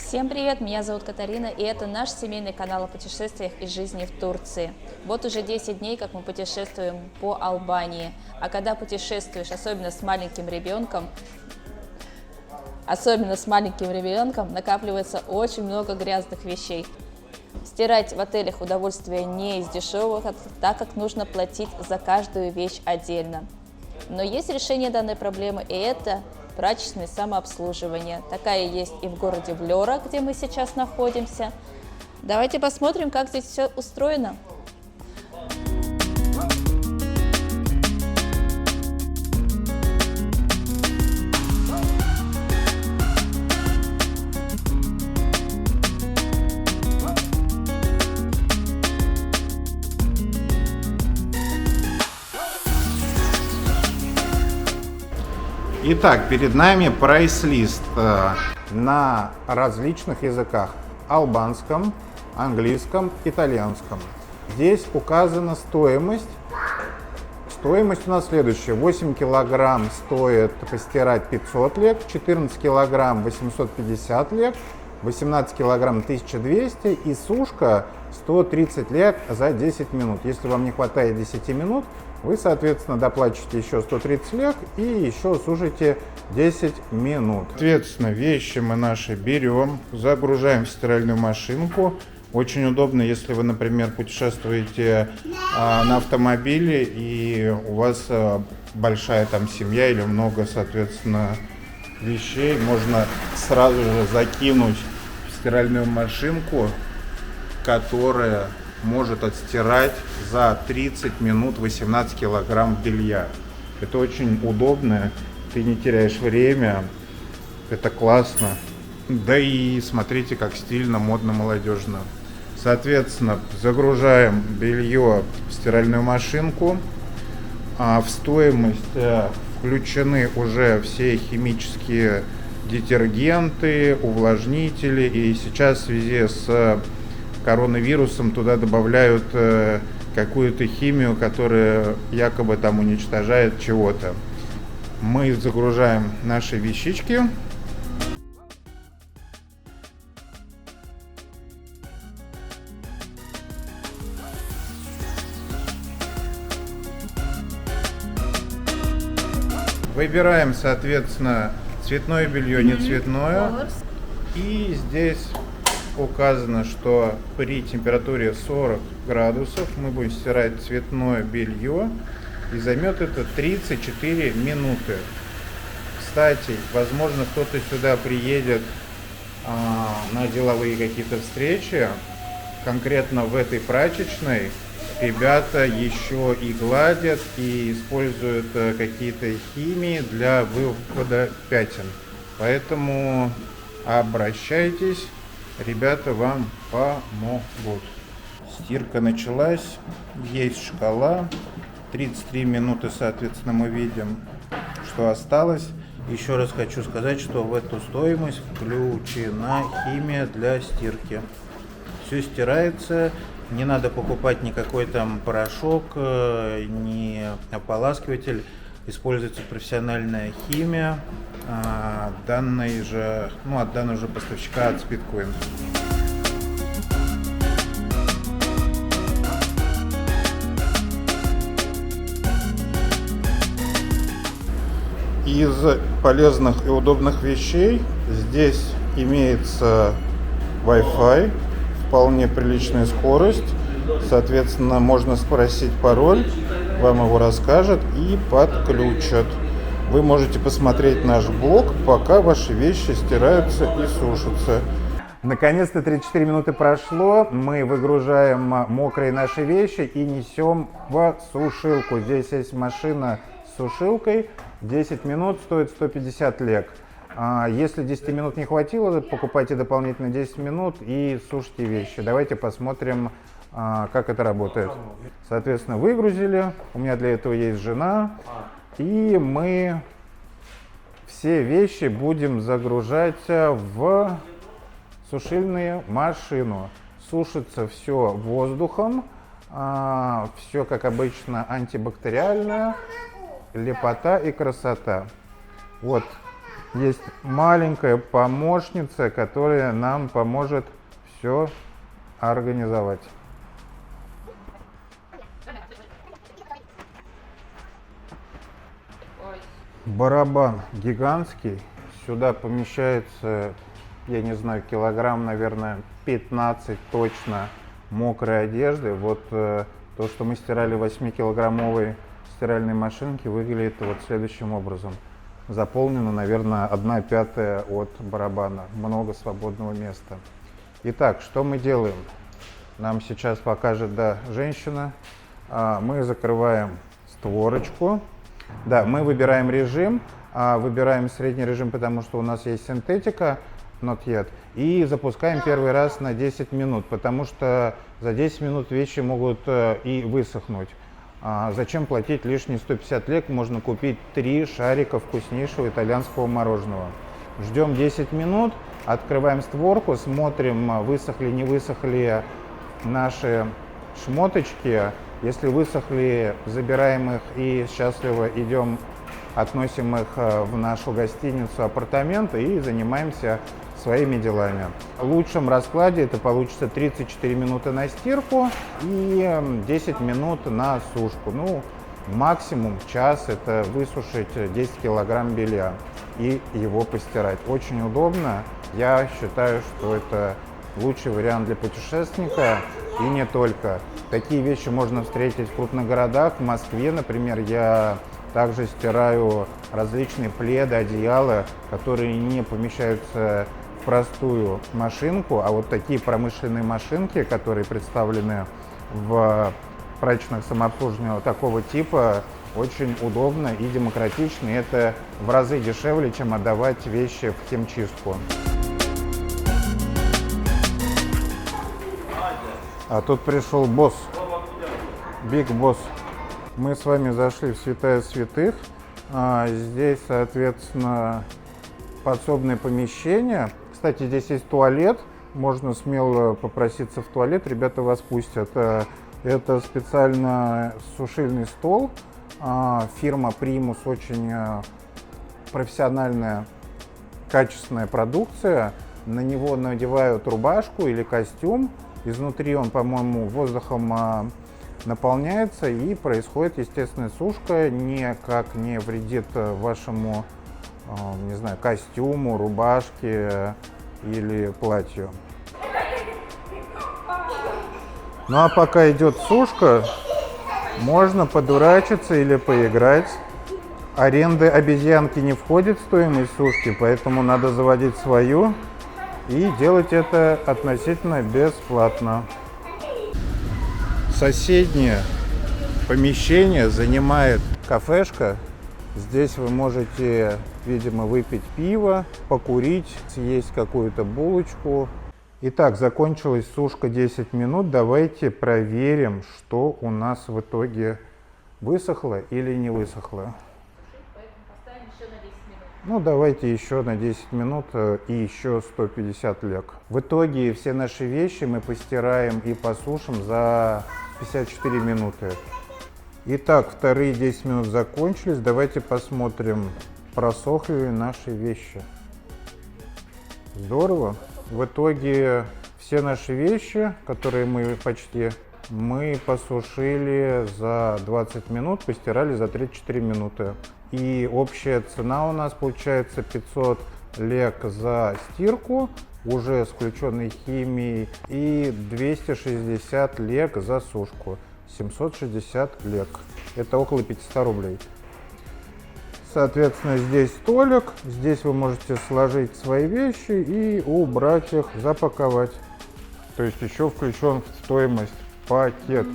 Всем привет, меня зовут Катарина, и это наш семейный канал о путешествиях и жизни в Турции. Вот уже 10 дней, как мы путешествуем по Албании. А когда путешествуешь, особенно с маленьким ребенком, накапливается очень много грязных вещей. Стирать в отелях удовольствие не из дешевых, так как нужно платить за каждую вещь отдельно. Но есть решение данной проблемы, и это прачечное самообслуживание. Такая есть и в городе Влёра, где мы сейчас находимся. Давайте посмотрим, как здесь все устроено. Итак, перед нами прайс-лист на различных языках: албанском, английском, итальянском. Здесь указана стоимость. Стоимость у нас следующая: 8 килограмм стоит постирать 500 лек, 14 килограмм 850 лек, 18 килограмм 1200 и сушка 130 лек за 10 минут. Если вам не хватает 10 минут, вы, соответственно, доплачиваете еще 130 лек и еще сушите 10 минут. Соответственно, вещи мы наши берем, загружаем в стиральную машинку. Очень удобно, если вы, например, путешествуете на автомобиле и у вас большая там семья или много, соответственно, вещей. Можно сразу же закинуть в стиральную машинку, которая может отстирать за 30 минут 18 килограмм белья. Это очень удобно, ты не теряешь время, это классно. Да и смотрите, как стильно, модно, молодежно. Соответственно, загружаем белье в стиральную машинку. В стоимость включены уже все химические детергенты, увлажнители. И сейчас в связи с коронавирусом туда добавляют какую-то химию, которая якобы там уничтожает чего-то. Мы загружаем наши вещички. Выбираем, соответственно, цветное белье, не цветное. И здесь указано, что при температуре 40 градусов мы будем стирать цветное белье, и займет это 34 минуты. Кстати, возможно, кто-то сюда приедет на деловые какие-то встречи. Конкретно в этой прачечной ребята еще и гладят и используют какие-то химии для вывода пятен. Поэтому обращайтесь. Ребята вам помогут. Стирка началась, есть шкала, 33 минуты, соответственно, мы видим, что осталось. Еще раз хочу сказать, что в эту стоимость включена химия для стирки. Все стирается, не надо покупать никакой там порошок, ни ополаскиватель. Используется профессиональная химия от данного же поставщика, от Speedcoin. Из полезных и удобных вещей здесь имеется Wi-Fi, вполне приличная скорость. Соответственно, можно спросить пароль, вам его расскажут и подключат. Вы можете посмотреть наш блог, пока ваши вещи стираются и сушатся. Наконец-то 34 минуты прошло. Мы выгружаем мокрые наши вещи и несем в сушилку. Здесь есть машина с сушилкой. 10 минут стоит 150 лек. Если 10 минут не хватило, покупайте дополнительно 10 минут и сушите вещи. Давайте посмотрим, как это работает. Соответственно, выгрузили. У меня для этого есть жена. И мы все вещи будем загружать в сушильную машину. Сушится все воздухом. Все, как обычно, антибактериальное. Лепота и красота. Вот есть маленькая помощница, которая нам поможет все организовать. Барабан гигантский. Сюда помещается, я не знаю, килограмм, наверное, 15 точно мокрой одежды. Вот то, что мы стирали в 8-килограммовой стиральной машинке, выглядит вот следующим образом. Заполнено, наверное, 1/5 от барабана. Много свободного места. Итак, что мы делаем? Нам сейчас покажет, да, женщина. Мы закрываем створочку. Да, мы выбираем режим. Выбираем средний режим, потому что у нас есть синтетика, not yet. И запускаем первый раз на 10 минут, потому что за 10 минут вещи могут и высохнуть. Зачем платить лишние 150 лек? Можно купить 3 шарика вкуснейшего итальянского мороженого. Ждем 10 минут, открываем створку, смотрим, высохли, не высохли наши шмоточки. Если высохли, забираем их и счастливо идем, относим их в нашу гостиницу, апартаменты и занимаемся своими делами. В лучшем раскладе это получится 34 минуты на стирку и 10 минут на сушку. Ну, максимум час это высушить 10 килограмм белья и его постирать. Очень удобно. Я считаю, что это лучший вариант для путешественника и не только. Такие вещи можно встретить в крупных городах. В Москве, например, я также стираю различные пледы, одеяла, которые не помещаются в простую машинку, а вот такие промышленные машинки, которые представлены в прачечных самообслуживания такого типа, очень удобно и демократично. И это в разы дешевле, чем отдавать вещи в химчистку. А тут пришел босс, Big Boss. Мы с вами зашли в святая святых. Здесь, соответственно, подсобное помещение. Кстати, здесь есть туалет. Можно смело попроситься в туалет, ребята вас пустят. Это специально сушильный стол. Фирма Primus, очень профессиональная, качественная продукция. На него надевают рубашку или костюм. Изнутри он, по-моему, воздухом наполняется и происходит естественная сушка, никак не вредит вашему, не знаю, костюму, рубашке или платью. Ну а пока идет сушка, можно подурачиться или поиграть. Аренда обезьянки не входит в стоимость сушки, поэтому надо заводить свою и делать это относительно бесплатно. Соседнее помещение занимает кафешка. Здесь вы можете, видимо, выпить пиво, покурить, съесть какую-то булочку. Итак, закончилась сушка 10 минут. Давайте проверим, что у нас в итоге высохло или не высохло. Ну, давайте еще на 10 минут и еще 150 лек. В итоге все наши вещи мы постираем и посушим за 54 минуты. Итак, вторые 10 минут закончились. Давайте посмотрим, просохли ли наши вещи. Здорово. В итоге все наши вещи, которые мы посушили за 20 минут, постирали за 34 минуты. И общая цена у нас получается 500 лек за стирку, уже с включенной химией, и 260 лек за сушку, 760 лек. Это около 500 рублей. Соответственно, здесь столик, здесь вы можете сложить свои вещи и убрать их, запаковать. То есть еще включен в стоимость пакет.